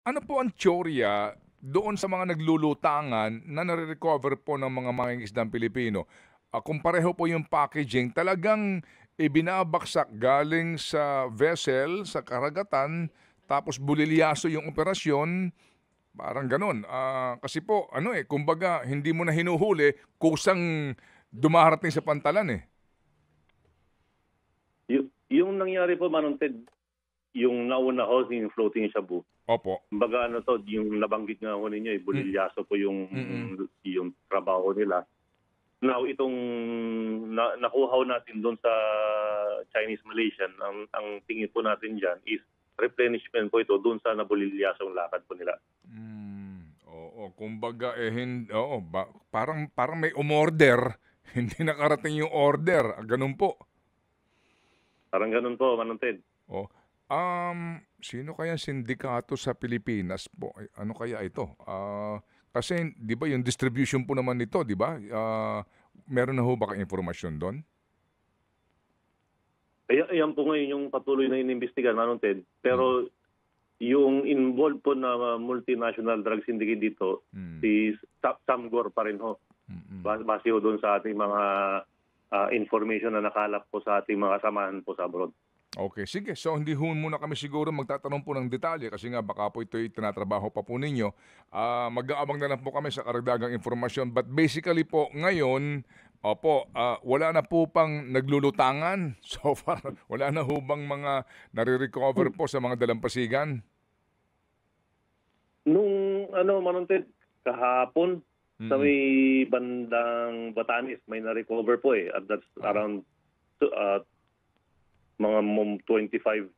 Ano po ang tsorya doon sa mga naglulutangan na nare-recover po ng mga mangingisdang Pilipino? Kung pareho po yung packaging, talagang ibinabaksak galing sa vessel, sa karagatan, tapos bulilyaso yung operasyon, parang gano'n. Kasi po, kumbaga, hindi mo na hinuhuli, kusang dumarating sa pantalan eh. Yung nangyari po, Manong Ted, yung nauna ho, yung floating shabu. Opo. Kumbaga ano to, yung nabanggit nga ho ninyo, Mm, bulilyaso po mm, yung trabaho nila. Now, itong nakuha ho natin doon sa Chinese Malaysian, ang tingin po natin dyan is replenishment po ito doon sa nabulilyasong lakad po nila. Oo, kumbaga, oo, parang may umorder, hindi nakarating yung order, gano'n po. Parang ganun po, Manong Ted. Oh, sino kaya sindikato sa Pilipinas po? Ay, ano kaya ito? Kasi 'di ba yung distribution po naman nito, 'di ba? Meron na ho ba kayong impormasyon do'n? Ayan po ngayon yung patuloy na inimbestigan, Manong Ted. Mm, Pero yung involved po na multinational drug syndicate dito, mm, si Samgor pa rin ho. mm. Base ho doon sa ating mga information na nakalap po sa ating mga kasamahan po sa abroad. Okay, sige. So hindi ho muna kami siguro magtatanong po ng detalye kasi nga baka po ito'y tinatrabaho pa po ninyo. Mag-aabang na lang po kami sa karagdagang impormasyon. But basically po ngayon, opo, wala na po pang naglulutangan. So far, wala na ho bang mga nare-recover po sa mga dalampasigan? Nung ano, Manong Ted, kahapon sa Mm, may bandang Batanes, may na-recover po eh. At that's ah, around uh, mga 25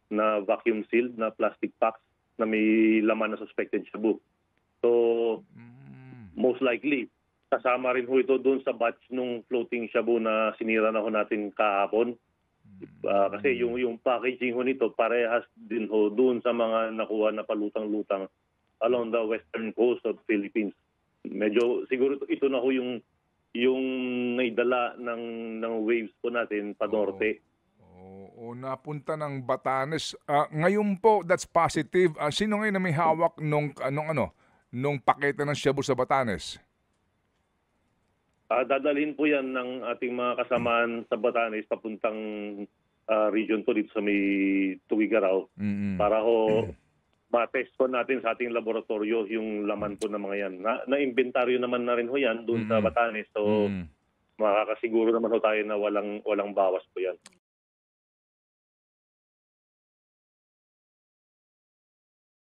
na vacuum sealed na plastic packs na may laman na suspected shabu. So, hmm, most likely, kasama rin ho ito doon sa batch nung floating shabu na sinira na ho natin kahapon. Kasi hmm. yung packaging ho nito parehas din ho doon sa mga nakuha na palutang-lutang along the western coast of Philippines. Medyo siguro ito na ho yung naidala ng waves po natin pa Oo. norte. Oo, napunta ng Batanes. Ngayon po, that's positive. Sino ngayon na may hawak nung pakete ng shabu sa Batanes? Dadalhin po yan ng ating mga kasamaan sa Batanes papuntang region po dito sa may Tuguegarao Mm. para ho ma-test po natin sa ating laboratorio yung laman po ng mga yan. Na-inventaryo naman na rin ho yan doon sa Mm. Batanes. So Mm. makakasiguro naman ho tayo na walang bawas po yan.